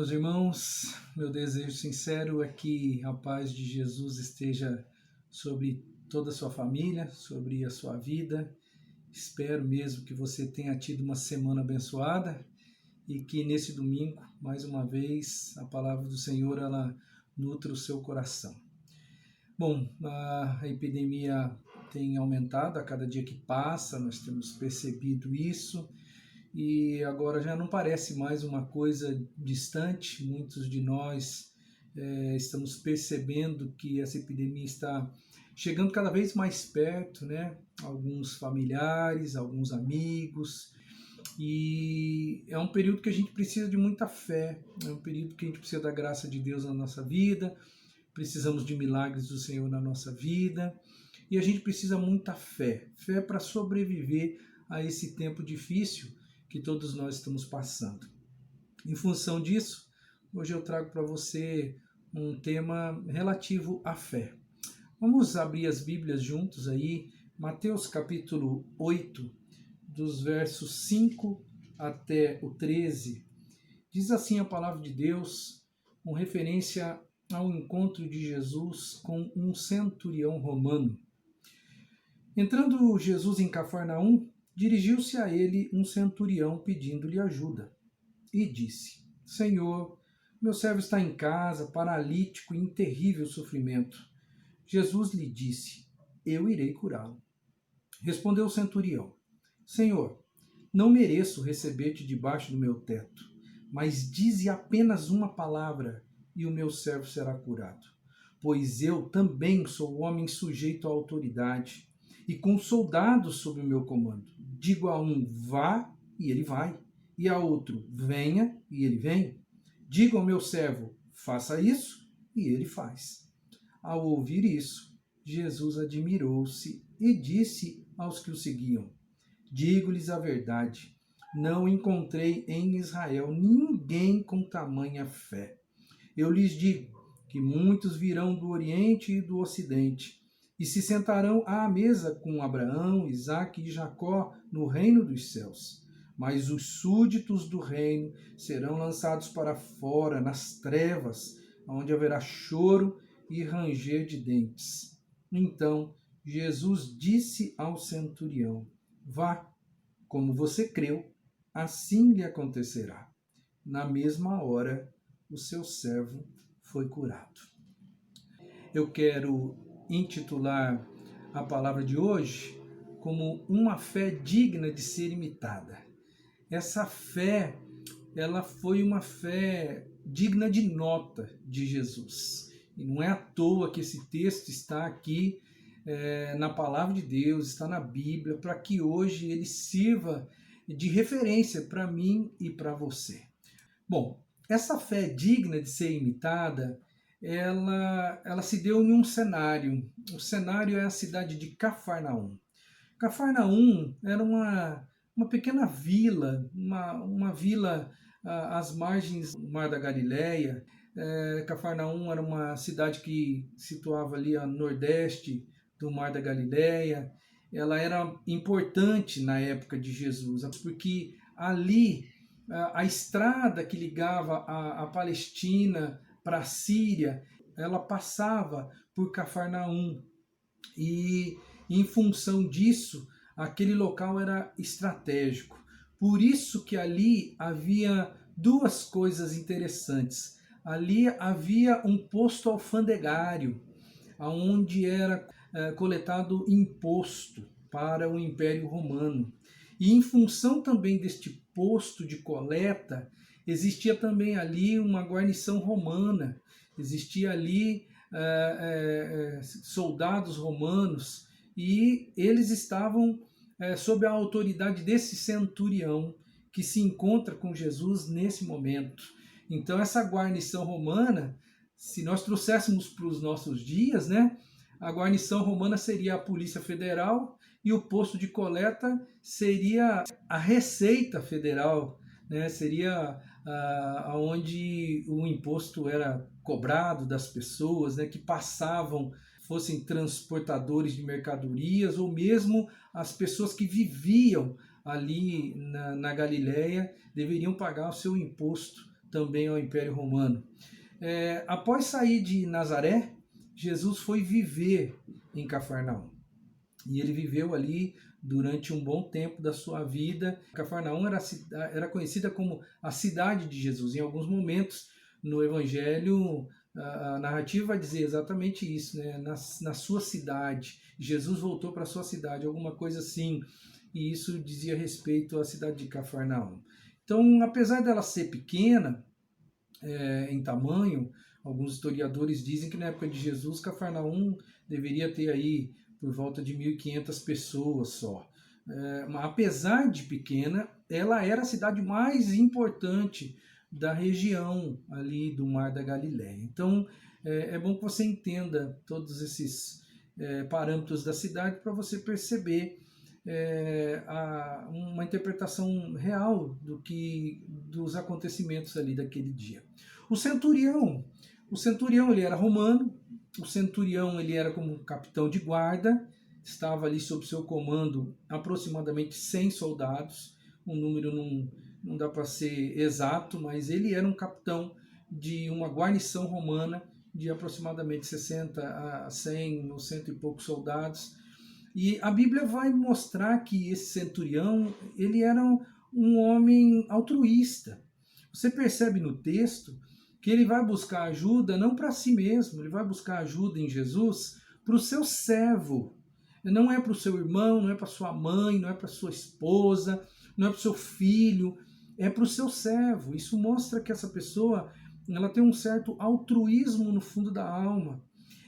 meus irmãos, meu desejo sincero é que a paz de Jesus esteja sobre toda a sua família, sobre a sua vida. Espero mesmo que você tenha tido uma semana abençoada e que nesse domingo, mais uma vez, a palavra do Senhor ela nutra o seu coração. Bom, a epidemia tem aumentado a cada dia que passa, nós temos percebido isso. E agora já não parece mais uma coisa distante. Muitos de nós estamos percebendo que essa epidemia está chegando cada vez mais perto, né? Alguns familiares, alguns amigos, e é um período que a gente precisa de muita fé, é um período que a gente precisa da graça de Deus na nossa vida, precisamos de milagres do Senhor na nossa vida, e a gente precisa muita fé para sobreviver a esse tempo difícil que todos nós estamos passando. Em função disso, hoje eu trago para você um tema relativo à fé. Vamos abrir as Bíblias juntos aí, Mateus capítulo 8, dos versos 5 até o 13. Diz assim a palavra de Deus, com referência ao encontro de Jesus com um centurião romano. Entrando Jesus em Cafarnaum, dirigiu-se a ele um centurião pedindo-lhe ajuda e disse: Senhor, meu servo está em casa, paralítico e em terrível sofrimento. Jesus lhe disse: Eu irei curá-lo. Respondeu o centurião: Senhor, não mereço receber-te debaixo do meu teto, mas dize apenas uma palavra e o meu servo será curado. Pois eu também sou homem sujeito à autoridade e com soldados sob o meu comando. Digo a um, vá, e ele vai, e a outro, venha, e ele vem. Digo ao meu servo, faça isso, e ele faz. Ao ouvir isso, Jesus admirou-se e disse aos que o seguiam: Digo-lhes a verdade, não encontrei em Israel ninguém com tamanha fé. Eu lhes digo que muitos virão do Oriente e do Ocidente, e se sentarão à mesa com Abraão, Isaque e Jacó no reino dos céus. Mas os súditos do reino serão lançados para fora, nas trevas, onde haverá choro e ranger de dentes. Então Jesus disse ao centurião: Vá, como você creu, assim lhe acontecerá. Na mesma hora, o seu servo foi curado. Eu quero intitular a palavra de hoje como uma fé digna de ser imitada. Essa fé, ela foi uma fé digna de nota de Jesus. E não é à toa que esse texto está aqui na palavra de Deus, está na Bíblia, para que hoje ele sirva de referência para mim e para você. Bom, essa fé digna de ser imitada, ela se deu em um cenário. O cenário é a cidade de Cafarnaum. Cafarnaum era uma pequena vila, uma vila às margens do Mar da Galileia. Cafarnaum era uma cidade que situava ali a nordeste do Mar da Galileia. Ela era importante na época de Jesus, porque ali a estrada que ligava a Palestina para a Síria, ela passava por Cafarnaum. E em função disso, aquele local era estratégico. Por isso que ali havia duas coisas interessantes. Ali havia um posto alfandegário, onde era coletado imposto para o Império Romano. E em função também deste posto de coleta, existia também ali uma guarnição romana, existia ali soldados romanos, e eles estavam sob a autoridade desse centurião que se encontra com Jesus nesse momento. Então essa guarnição romana, se nós trouxéssemos para os nossos dias, né, a guarnição romana seria a Polícia Federal e o posto de coleta seria a Receita Federal, né? Seria onde o imposto era cobrado das pessoas, né, que passavam, fossem transportadores de mercadorias ou mesmo as pessoas que viviam ali na Galileia deveriam pagar o seu imposto também ao Império Romano. Após sair de Nazaré, Jesus foi viver em Cafarnaum. E ele viveu ali durante um bom tempo da sua vida. Cafarnaum era conhecida como a cidade de Jesus. Em alguns momentos no Evangelho, a narrativa vai dizer exatamente isso, né? Na sua cidade. Jesus voltou para a sua cidade, alguma coisa assim. E isso dizia respeito à cidade de Cafarnaum. Então, apesar dela ser pequena em tamanho, alguns historiadores dizem que na época de Jesus, Cafarnaum deveria ter aí por volta de 1.500 pessoas só. Mas apesar de pequena, ela era a cidade mais importante da região ali do Mar da Galileia. Então, é bom que você entenda todos esses parâmetros da cidade para você perceber uma interpretação real dos acontecimentos ali daquele dia. O centurião ele era romano. O centurião ele era como um capitão de guarda, estava ali sob seu comando aproximadamente 100 soldados, um número não dá para ser exato, mas ele era um capitão de uma guarnição romana de aproximadamente 60 a 100 ou 100 e poucos soldados. E a Bíblia vai mostrar que esse centurião ele era um homem altruísta. Você percebe no texto que ele vai buscar ajuda não para si mesmo, ele vai buscar ajuda em Jesus para o seu servo. Não é para o seu irmão, não é para sua mãe, não é para sua esposa, não é para o seu filho, é para o seu servo. Isso mostra que essa pessoa ela tem um certo altruísmo no fundo da alma.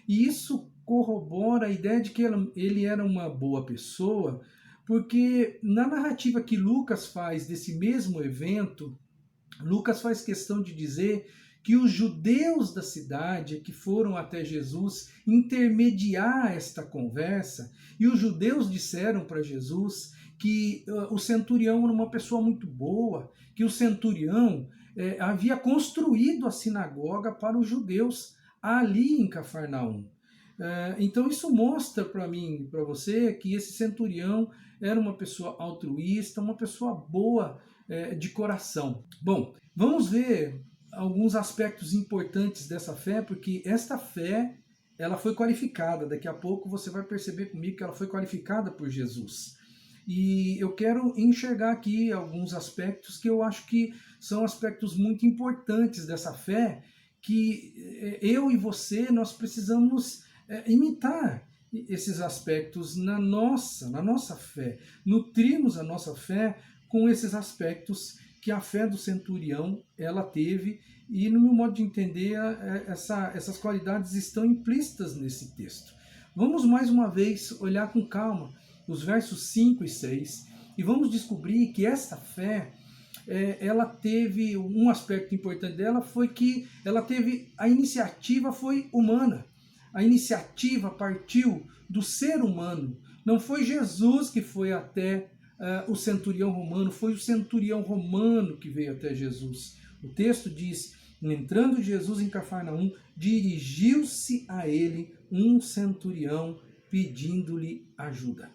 E isso corrobora a ideia de que ele era uma boa pessoa, porque na narrativa que Lucas faz desse mesmo evento, Lucas faz questão de dizer que os judeus da cidade que foram até Jesus intermediar esta conversa, e os judeus disseram para Jesus que o centurião era uma pessoa muito boa, que o centurião havia construído a sinagoga para os judeus ali em Cafarnaum. Então isso mostra para mim, para você, que esse centurião era uma pessoa altruísta, uma pessoa boa de coração. Bom, vamos ver alguns aspectos importantes dessa fé, porque esta fé ela foi qualificada. Daqui a pouco você vai perceber comigo que ela foi qualificada por Jesus. E eu quero enxergar aqui alguns aspectos que eu acho que são aspectos muito importantes dessa fé, que eu e você, nós precisamos imitar esses aspectos na nossa fé, nutrirmos a nossa fé com esses aspectos que a fé do centurião ela teve, e no meu modo de entender essas qualidades estão implícitas nesse texto. Vamos mais uma vez olhar com calma os versos 5 e 6 e vamos descobrir que essa fé ela teve um aspecto importante dela, foi que ela teve, a iniciativa foi humana. A iniciativa partiu do ser humano. Não foi Jesus que foi até o centurião romano, foi o centurião romano que veio até Jesus. O texto diz: entrando Jesus em Cafarnaum, dirigiu-se a ele um centurião pedindo-lhe ajuda.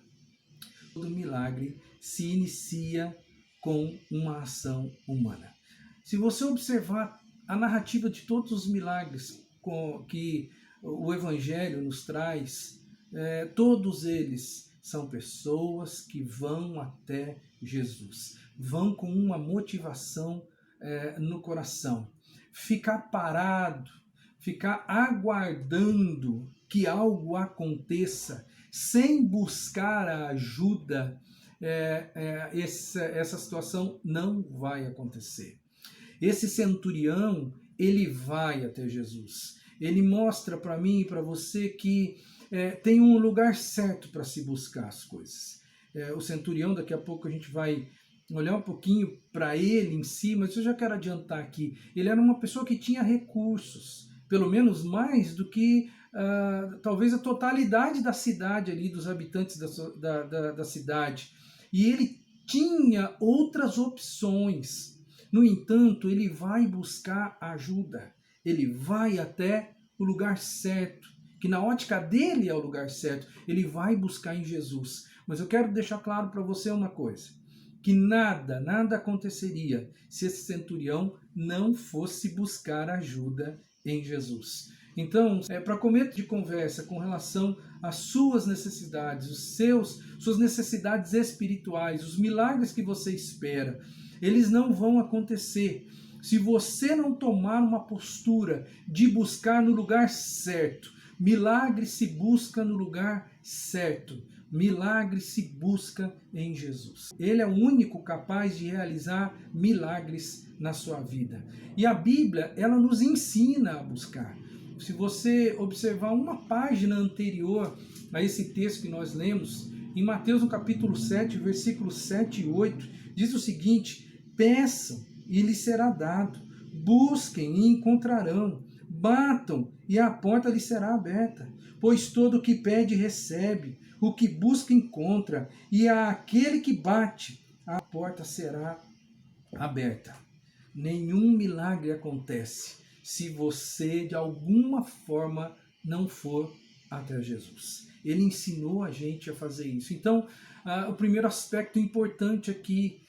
Todo milagre se inicia com uma ação humana. Se você observar a narrativa de todos os milagres que o Evangelho nos traz, todos eles são pessoas que vão até Jesus, vão com uma motivação no coração. Ficar parado, ficar aguardando que algo aconteça, sem buscar a ajuda, essa situação não vai acontecer. Esse centurião, ele vai até Jesus. Ele mostra para mim e para você que tem um lugar certo para se buscar as coisas. O centurião, daqui a pouco a gente vai olhar um pouquinho para ele em si, mas eu já quero adiantar aqui. Ele era uma pessoa que tinha recursos, pelo menos mais do que talvez a totalidade da cidade ali, dos habitantes da cidade. E ele tinha outras opções. No entanto, ele vai buscar ajuda. Ele vai até o lugar certo, que na ótica dele é o lugar certo. Ele vai buscar em Jesus. Mas eu quero deixar claro para você uma coisa. que nada aconteceria se esse centurião não fosse buscar ajuda em Jesus. Então, para começo de conversa com relação às suas necessidades, suas necessidades espirituais, os milagres que você espera, eles não vão acontecer se você não tomar uma postura de buscar no lugar certo. Milagre se busca no lugar certo. Milagre se busca em Jesus. Ele é o único capaz de realizar milagres na sua vida. E a Bíblia, ela nos ensina a buscar. Se você observar uma página anterior a esse texto que nós lemos, em Mateus no capítulo 7, versículos 7 e 8, diz o seguinte: peçam e lhes será dado, busquem e encontrarão, batam e a porta lhes será aberta, pois todo o que pede recebe, o que busca encontra, e àquele que bate, a porta será aberta. Nenhum milagre acontece se você de alguma forma não for até Jesus. Ele ensinou a gente a fazer isso. Então, o primeiro aspecto importante aqui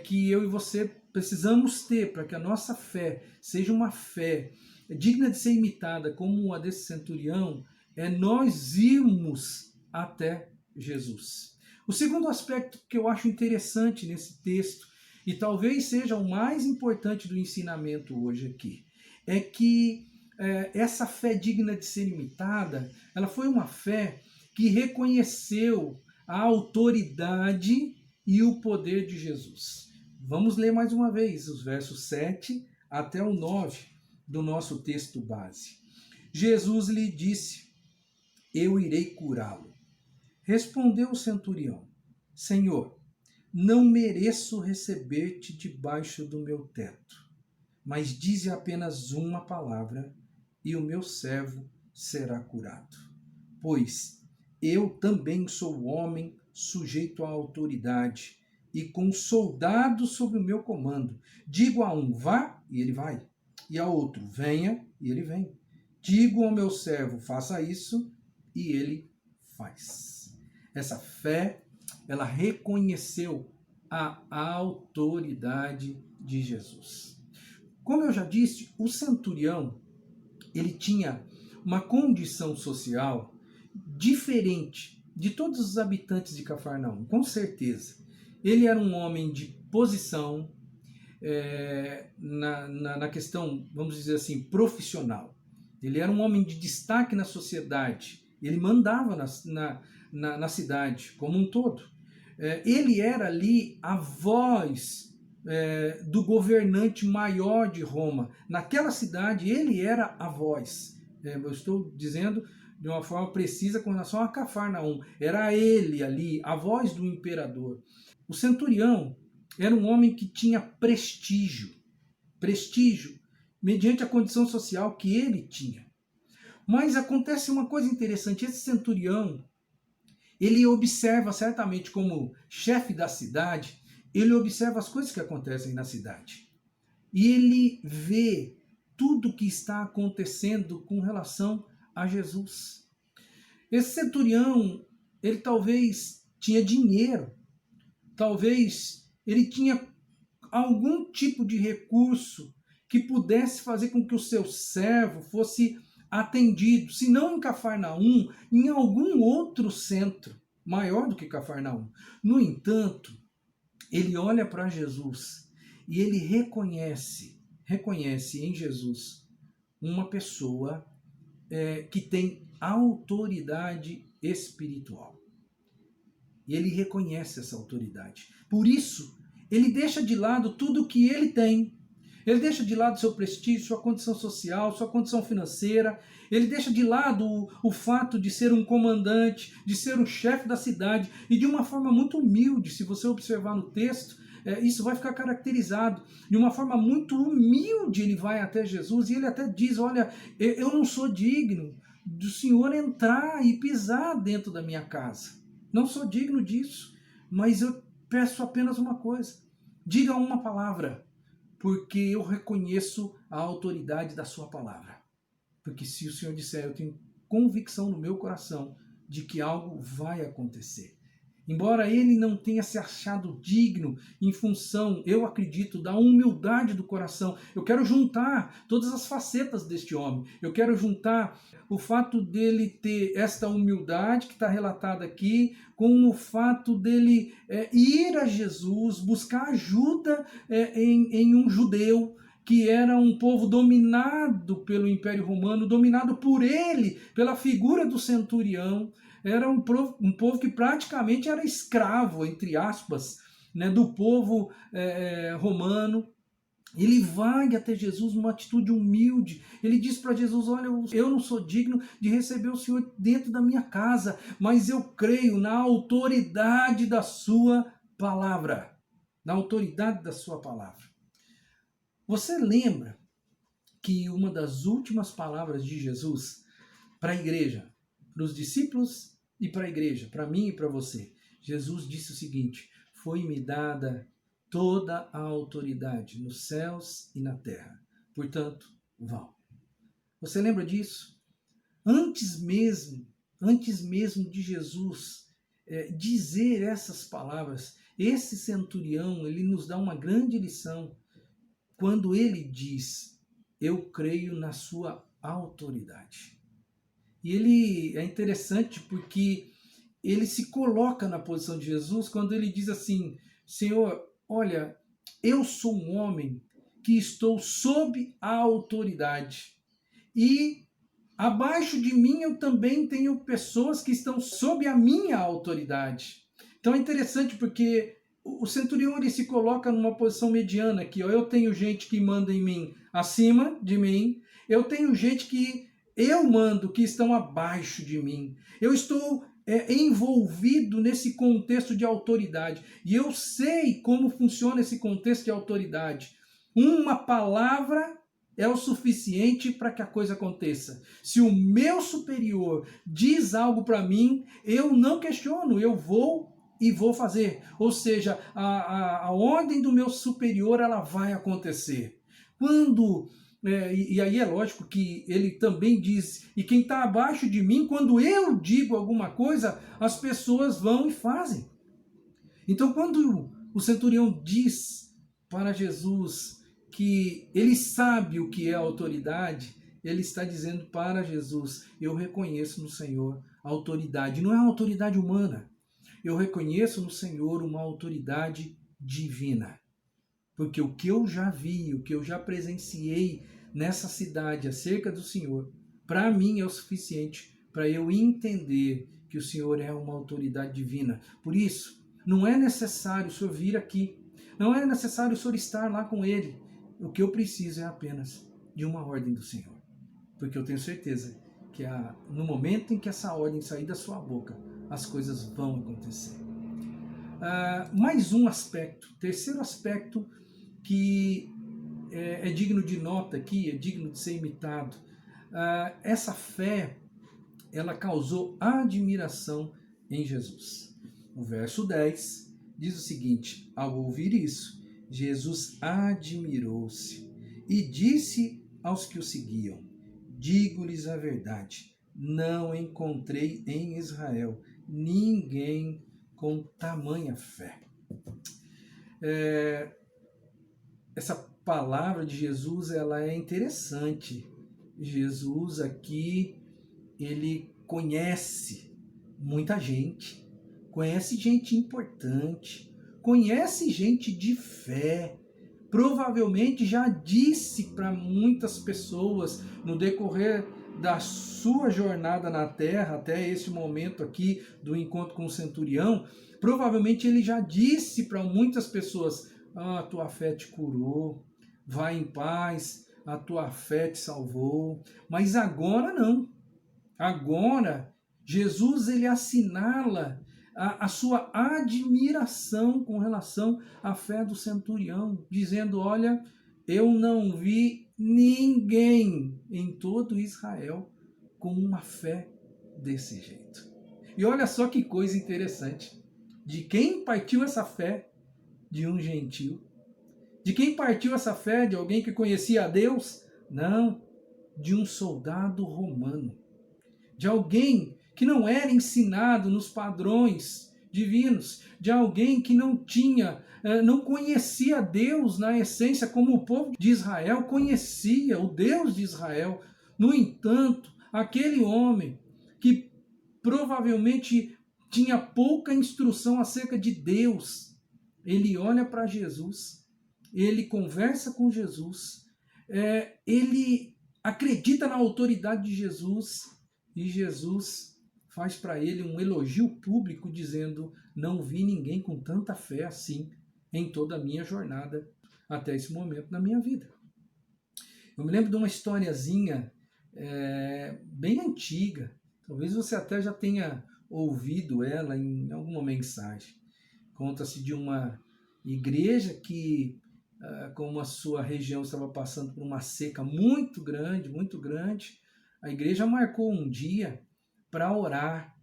que eu e você precisamos ter para que a nossa fé seja uma fé digna de ser imitada como a desse centurião, é nós irmos até Jesus. O segundo aspecto que eu acho interessante nesse texto, e talvez seja o mais importante do ensinamento hoje aqui, é que essa fé digna de ser imitada, ela foi uma fé que reconheceu a autoridade e o poder de Jesus. Vamos ler mais uma vez os versos 7 até o 9 do nosso texto base. Jesus lhe disse: eu irei curá-lo. Respondeu o centurião: Senhor, não mereço receber-te debaixo do meu teto, mas dize apenas uma palavra e o meu servo será curado. Pois eu também sou homem sujeito à autoridade e com soldados sob o meu comando. Digo a um, vá, e ele vai. E a outro, venha, e ele vem. Digo ao meu servo, faça isso, e ele faz. Essa fé, ela reconheceu a autoridade de Jesus. Como eu já disse, o centurião, ele tinha uma condição social diferente de todos os habitantes de Cafarnaum, com certeza. Ele era um homem de posição na questão, vamos dizer assim, profissional. Ele era um homem de destaque na sociedade. Ele mandava na cidade como um todo. Ele era ali a voz do governante maior de Roma. Naquela cidade, ele era a voz. Eu estou dizendo de uma forma precisa com relação a Cafarnaum. Era ele ali, a voz do imperador. O centurião era um homem que tinha prestígio mediante a condição social que ele tinha. Mas acontece uma coisa interessante, esse centurião, ele observa certamente como chefe da cidade, ele observa as coisas que acontecem na cidade. E ele vê tudo o que está acontecendo com relação a Jesus. Esse centurião, ele talvez tinha dinheiro, talvez ele tinha algum tipo de recurso que pudesse fazer com que o seu servo fosse atendido, se não em Cafarnaum, em algum outro centro maior do que Cafarnaum. No entanto, ele olha para Jesus e ele reconhece em Jesus uma pessoa que tem autoridade espiritual. E ele reconhece essa autoridade. Por isso, ele deixa de lado tudo o que ele tem. Ele deixa de lado seu prestígio, sua condição social, sua condição financeira. Ele deixa de lado o fato de ser um comandante, de ser um chefe da cidade. E de uma forma muito humilde, se você observar no texto, isso vai ficar caracterizado. De uma forma muito humilde ele vai até Jesus e ele até diz, olha, eu não sou digno do Senhor entrar e pisar dentro da minha casa. Não sou digno disso, mas eu peço apenas uma coisa. Diga uma palavra, porque eu reconheço a autoridade da sua palavra. Porque se o Senhor disser, eu tenho convicção no meu coração de que algo vai acontecer. Embora ele não tenha se achado digno em função, eu acredito, da humildade do coração. Eu quero juntar todas as facetas deste homem. Eu quero juntar o fato dele ter esta humildade que está relatada aqui, com o fato dele ir a Jesus, buscar ajuda em um judeu, que era um povo dominado pelo Império Romano, dominado por ele, pela figura do centurião. Era um povo que praticamente era escravo, entre aspas, né, do povo romano. Ele vai até Jesus numa atitude humilde. Ele diz para Jesus: olha, eu não sou digno de receber o Senhor dentro da minha casa, mas eu creio na autoridade da sua palavra. Na autoridade da sua palavra. Você lembra que uma das últimas palavras de Jesus para a igreja, para os discípulos e para a igreja, para mim e para você, Jesus disse o seguinte: foi-me dada toda a autoridade nos céus e na terra. Portanto, vão. Você lembra disso? Antes mesmo de Jesus dizer essas palavras, esse centurião, ele nos dá uma grande lição quando ele diz: eu creio na sua autoridade. E ele é interessante porque ele se coloca na posição de Jesus quando ele diz assim: Senhor, olha, eu sou um homem que estou sob a autoridade. E abaixo de mim eu também tenho pessoas que estão sob a minha autoridade. Então é interessante porque o centurião ele se coloca numa posição mediana aqui. Ó. Eu tenho gente que manda em mim acima de mim, eu tenho gente que eu mando que estão abaixo de mim. Eu estou envolvido nesse contexto de autoridade. E eu sei como funciona esse contexto de autoridade. Uma palavra é o suficiente para que a coisa aconteça. Se o meu superior diz algo para mim, eu não questiono, eu vou e vou fazer. Ou seja, a ordem do meu superior ela vai acontecer. Quando e aí é lógico que ele também diz, e quem está abaixo de mim, quando eu digo alguma coisa, as pessoas vão e fazem. Então quando o centurião diz para Jesus que ele sabe o que é autoridade, ele está dizendo para Jesus: eu reconheço no Senhor a autoridade. Não é uma autoridade humana, eu reconheço no Senhor uma autoridade divina. Porque o que eu já vi, o que eu já presenciei nessa cidade acerca do Senhor, para mim é o suficiente para eu entender que o Senhor é uma autoridade divina. Por isso, não é necessário o Senhor vir aqui, não é necessário o Senhor estar lá com Ele. O que eu preciso é apenas de uma ordem do Senhor. Porque eu tenho certeza que no momento em que essa ordem sair da sua boca, as coisas vão acontecer. Mais um aspecto, terceiro aspecto que é digno de nota aqui, é digno de ser imitado. Essa fé, ela causou admiração em Jesus. O verso 10 diz o seguinte: ao ouvir isso, Jesus admirou-se e disse aos que o seguiam: digo-lhes a verdade, não encontrei em Israel ninguém com tamanha fé. Essa palavra de Jesus ela é interessante. Jesus aqui, ele conhece muita gente, conhece gente importante, conhece gente de fé, provavelmente já disse para muitas pessoas no decorrer da sua jornada na terra, até esse momento aqui do encontro com o centurião, provavelmente ele já disse para muitas pessoas: a tua fé te curou, vai em paz, a tua fé te salvou. Mas agora não. Agora, Jesus ele assinala a sua admiração com relação à fé do centurião, dizendo: olha, eu não vi ninguém em todo Israel com uma fé desse jeito. E olha só que coisa interessante. De quem partiu essa fé? De um gentio. De quem partiu essa fé? De alguém que conhecia a Deus? Não, de um soldado romano. De alguém que não era ensinado nos padrões divinos, de alguém que não conhecia Deus na essência, como o povo de Israel conhecia o Deus de Israel. No entanto, aquele homem que provavelmente tinha pouca instrução acerca de Deus, ele olha para Jesus, ele conversa com Jesus, ele acredita na autoridade de Jesus, e Jesus faz para ele um elogio público dizendo: não vi ninguém com tanta fé assim em toda a minha jornada até esse momento na minha vida. Eu me lembro de uma historiazinha bem antiga, talvez você até já tenha ouvido ela em alguma mensagem. Conta-se de uma igreja que, como a sua região estava passando por uma seca muito grande, a igreja marcou um dia para orar,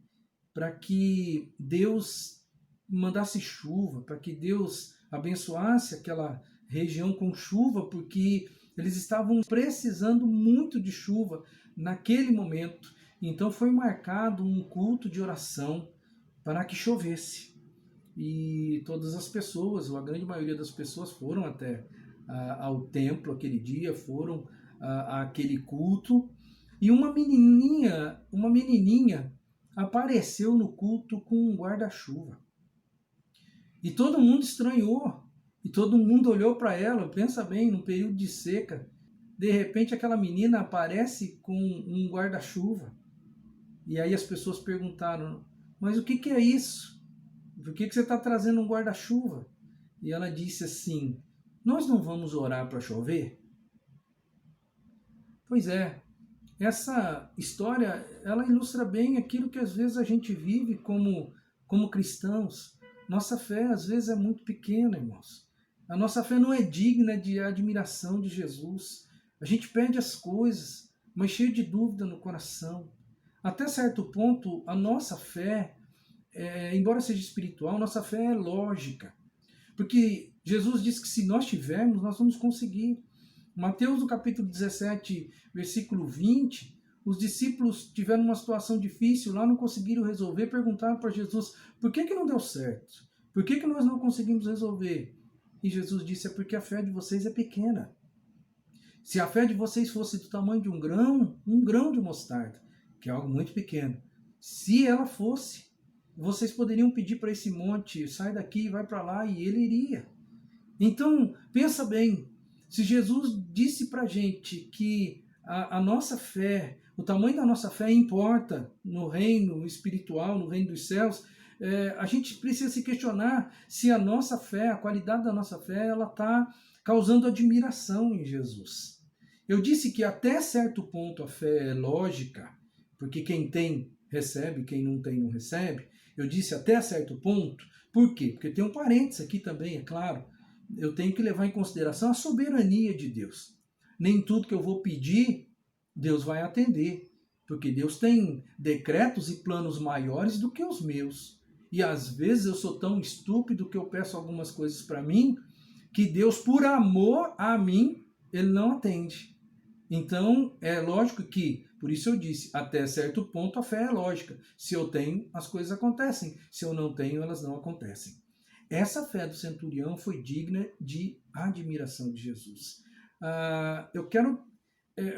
para que Deus mandasse chuva, para que Deus abençoasse aquela região com chuva, porque eles estavam precisando muito de chuva naquele momento. Então foi marcado um culto de oração para que chovesse. E todas as pessoas, ou a grande maioria das pessoas, foram até ao templo aquele dia, foram àquele culto. E uma menininha apareceu no culto com um guarda-chuva. E todo mundo estranhou. E todo mundo olhou para ela. Pensa bem, num período de seca, de repente aquela menina aparece com um guarda-chuva. E aí as pessoas perguntaram: mas o que é isso? Por que você está trazendo um guarda-chuva? E ela disse assim: nós não vamos orar para chover? Pois é, essa história, ela ilustra bem aquilo que às vezes a gente vive como cristãos. Nossa fé às vezes é muito pequena, irmãos. A nossa fé não é digna de admiração de Jesus. A gente pede as coisas, mas cheio de dúvida no coração. Até certo ponto, a nossa fé, embora seja espiritual, nossa fé é lógica. Porque Jesus disse que se nós tivermos, nós vamos conseguir. Mateus, no capítulo 17, versículo 20, os discípulos tiveram uma situação difícil, lá não conseguiram resolver, perguntaram para Jesus: por que não deu certo? Por que nós não conseguimos resolver? E Jesus disse: é porque a fé de vocês é pequena. Se a fé de vocês fosse do tamanho de um grão de mostarda, que é algo muito pequeno, se ela fosse, vocês poderiam pedir para esse monte: sai daqui e vai para lá, e ele iria. Então, pensa bem, se Jesus disse para a gente que a nossa fé, o tamanho da nossa fé importa no reino espiritual, no reino dos céus, a gente precisa se questionar se a nossa fé, a qualidade da nossa fé, ela está causando admiração em Jesus. Eu disse que até certo ponto a fé é lógica, porque quem tem, recebe, quem não tem, não recebe. Eu disse até certo ponto. Por quê? Porque tem um parênteses aqui também, é claro. Eu tenho que levar em consideração a soberania de Deus. Nem tudo que eu vou pedir, Deus vai atender. Porque Deus tem decretos e planos maiores do que os meus. E às vezes eu sou tão estúpido que eu peço algumas coisas para mim, que Deus, por amor a mim, Ele não atende. Então, é lógico que, por isso eu disse, até certo ponto a fé é lógica. Se eu tenho, as coisas acontecem. Se eu não tenho, elas não acontecem. Essa fé do centurião foi digna de admiração de Jesus. Eu quero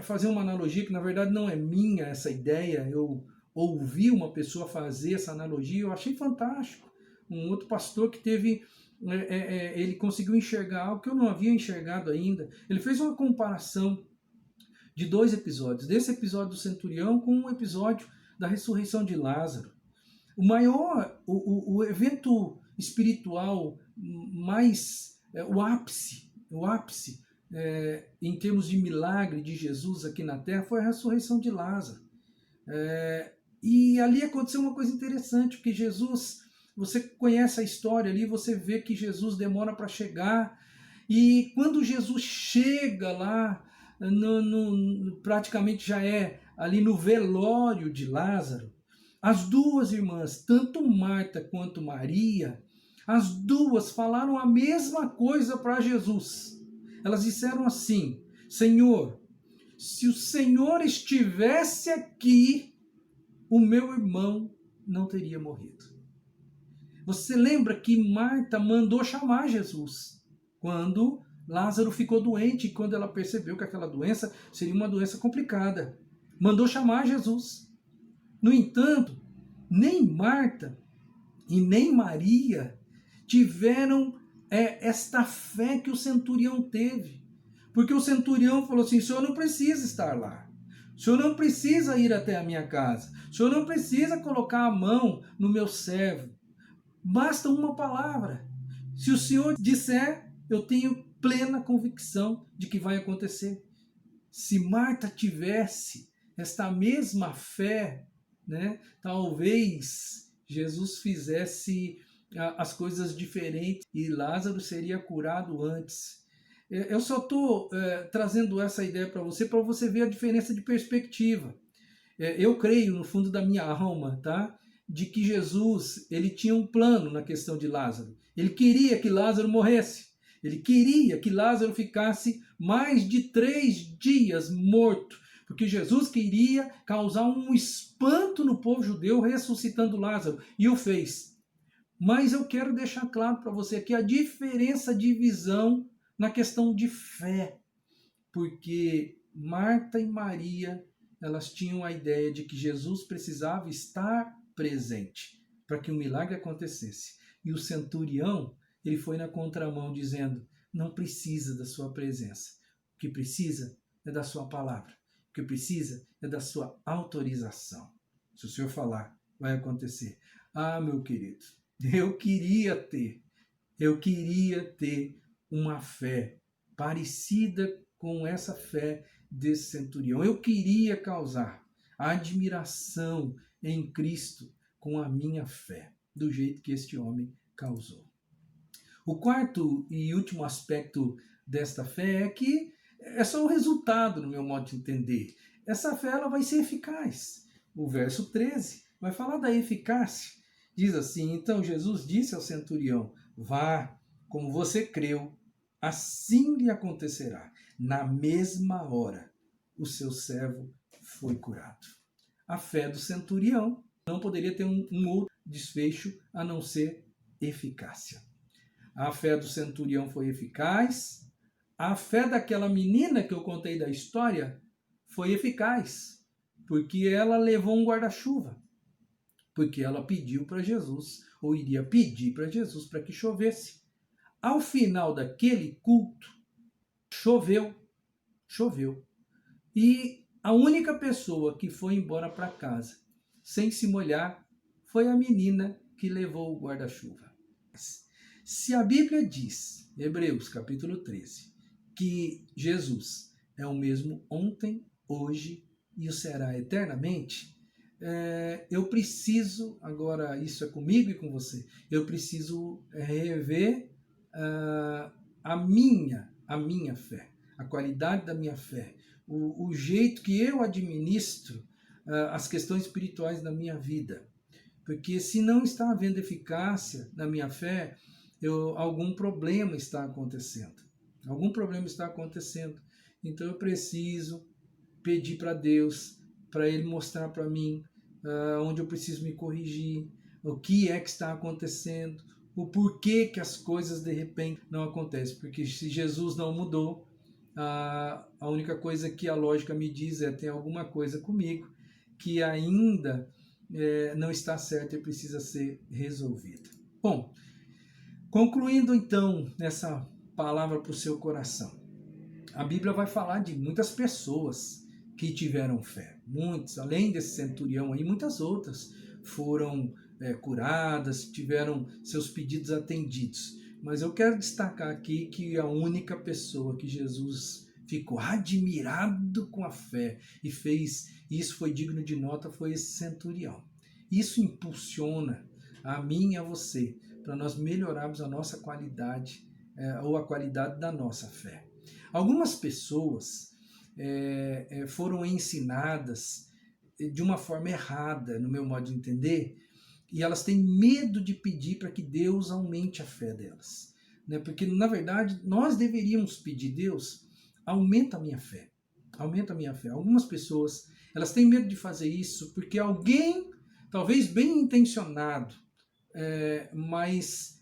fazer uma analogia que, na verdade, não é minha essa ideia. Eu ouvi uma pessoa fazer essa analogia e eu achei fantástico. Um outro pastor que teve... ele conseguiu enxergar algo que eu não havia enxergado ainda. Ele fez uma comparação de 2 episódios. Desse episódio do centurião com um episódio da ressurreição de Lázaro. O evento espiritual mais, o ápice em termos de milagre de Jesus aqui na Terra foi a ressurreição de Lázaro. E ali aconteceu uma coisa interessante, porque Jesus, você conhece a história ali, você vê que Jesus demora para chegar, e quando Jesus chega lá, praticamente já é ali no velório de Lázaro, as duas irmãs, tanto Marta quanto Maria, as duas falaram a mesma coisa para Jesus. Elas disseram assim: Senhor, se o Senhor estivesse aqui, o meu irmão não teria morrido. Você lembra que Marta mandou chamar Jesus quando Lázaro ficou doente e quando ela percebeu que aquela doença seria uma doença complicada. Mandou chamar Jesus. No entanto, nem Marta e nem Maria tiveram esta fé que o centurião teve. Porque o centurião falou assim: o senhor não precisa estar lá. O senhor não precisa ir até a minha casa. O senhor não precisa colocar a mão no meu servo. Basta uma palavra. Se o senhor disser, eu tenho plena convicção de que vai acontecer. Se Marta tivesse esta mesma fé, né, talvez Jesus fizesse as coisas diferentes e Lázaro seria curado antes. Eu só estou trazendo essa ideia para você ver a diferença de perspectiva. Eu creio no fundo da minha alma, tá, de que Jesus ele tinha um plano na questão de Lázaro. Ele queria que Lázaro morresse. Ele queria que Lázaro ficasse mais de 3 dias morto, porque Jesus queria causar um espanto no povo judeu ressuscitando Lázaro, e o fez. Mas eu quero deixar claro para você aqui a diferença de visão na questão de fé, porque Marta e Maria, elas tinham a ideia de que Jesus precisava estar presente para que o milagre acontecesse. E o centurião, ele foi na contramão dizendo: não precisa da sua presença. O que precisa é da sua palavra. O que precisa é da sua autorização. Se o senhor falar, vai acontecer. Ah, meu querido, eu queria ter uma fé parecida com essa fé desse centurião. Eu queria causar admiração em Cristo com a minha fé, do jeito que este homem causou. O quarto e último aspecto desta fé é que é só o resultado, no meu modo de entender. Essa fé ela vai ser eficaz. O verso 13 vai falar da eficácia. Diz assim: então Jesus disse ao centurião: vá, como você creu, assim lhe acontecerá. Na mesma hora, o seu servo foi curado. A fé do centurião não poderia ter um outro desfecho a não ser eficácia. A fé do centurião foi eficaz. A fé daquela menina que eu contei da história foi eficaz, porque ela levou um guarda-chuva, porque ela pediu para Jesus, ou iria pedir para Jesus para que chovesse. Ao final daquele culto, choveu. E a única pessoa que foi embora para casa sem se molhar foi a menina que levou o guarda-chuva. Se a Bíblia diz, Hebreus capítulo 13, que Jesus é o mesmo ontem, hoje e o será eternamente, eu preciso, agora isso é comigo e com você, eu preciso rever a minha fé, a qualidade da minha fé, o jeito que eu administro as questões espirituais da minha vida. Porque se não está havendo eficácia na minha fé, algum problema está acontecendo. Então eu preciso pedir para Deus, para Ele mostrar para mim onde eu preciso me corrigir, o que é que está acontecendo, o porquê que as coisas de repente não acontecem. Porque se Jesus não mudou, a única coisa que a lógica me diz tem alguma coisa comigo que ainda não está certa e precisa ser resolvida. Bom, concluindo então essa palavra para o seu coração, a Bíblia vai falar de muitas pessoas que tiveram fé. Muitos, além desse centurião aí, muitas outras foram curadas, tiveram seus pedidos atendidos. Mas eu quero destacar aqui que a única pessoa que Jesus ficou admirado com a fé e fez isso, foi digno de nota, foi esse centurião. Isso impulsiona a mim e a você para nós melhorarmos a nossa qualidade ou a qualidade da nossa fé. Algumas pessoas foram ensinadas de uma forma errada, no meu modo de entender, e elas têm medo de pedir para que Deus aumente a fé delas. Né? Porque, na verdade, nós deveríamos pedir: Deus, aumenta a minha fé. Aumenta a minha fé. Algumas pessoas, elas têm medo de fazer isso porque alguém, talvez bem intencionado, mas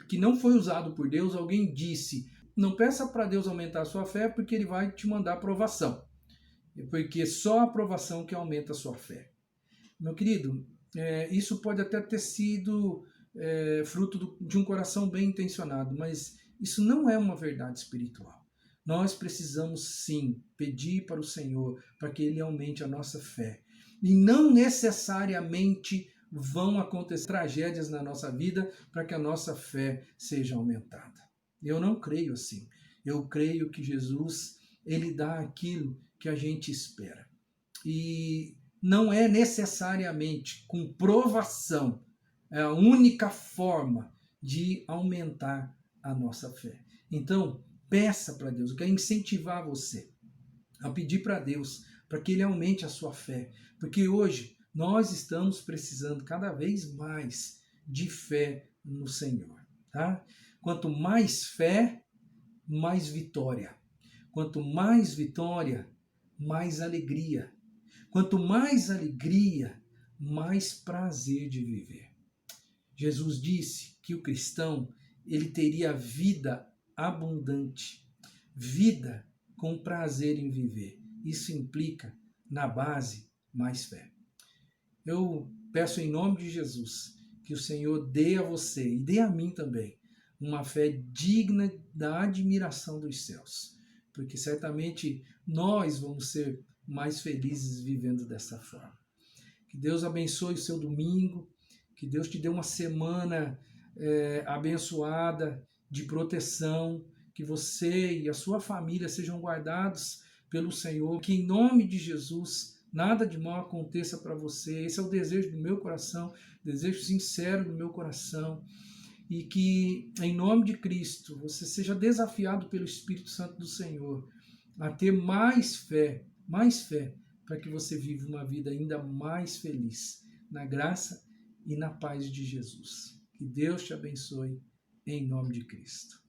que não foi usado por Deus. Alguém disse: não peça para Deus aumentar a sua fé, porque Ele vai te mandar aprovação. Porque só a aprovação que aumenta a sua fé. Meu querido, isso pode até ter sido fruto de um coração bem intencionado, mas isso não é uma verdade espiritual. Nós precisamos sim pedir para o Senhor para que Ele aumente a nossa fé. E não necessariamente vão acontecer tragédias na nossa vida para que a nossa fé seja aumentada. Eu não creio assim. Eu creio que Jesus, Ele dá aquilo que a gente espera. E não é necessariamente com provação a única forma de aumentar a nossa fé. Então, peça para Deus. Eu quero incentivar você a pedir para Deus para que Ele aumente a sua fé. Porque hoje nós estamos precisando cada vez mais de fé no Senhor. Tá? Quanto mais fé, mais vitória. Quanto mais vitória, mais alegria. Quanto mais alegria, mais prazer de viver. Jesus disse que o cristão, ele teria vida abundante, vida com prazer em viver. Isso implica, na base, mais fé. Eu peço em nome de Jesus que o Senhor dê a você e dê a mim também uma fé digna da admiração dos céus, porque certamente nós vamos ser mais felizes vivendo dessa forma. Que Deus abençoe o seu domingo, que Deus te dê uma semana abençoada de proteção, que você e a sua família sejam guardados pelo Senhor, que em nome de Jesus nada de mal aconteça para você. Esse é o desejo do meu coração, desejo sincero do meu coração, e que em nome de Cristo você seja desafiado pelo Espírito Santo do Senhor a ter mais fé, para que você viva uma vida ainda mais feliz, na graça e na paz de Jesus. Que Deus te abençoe, em nome de Cristo.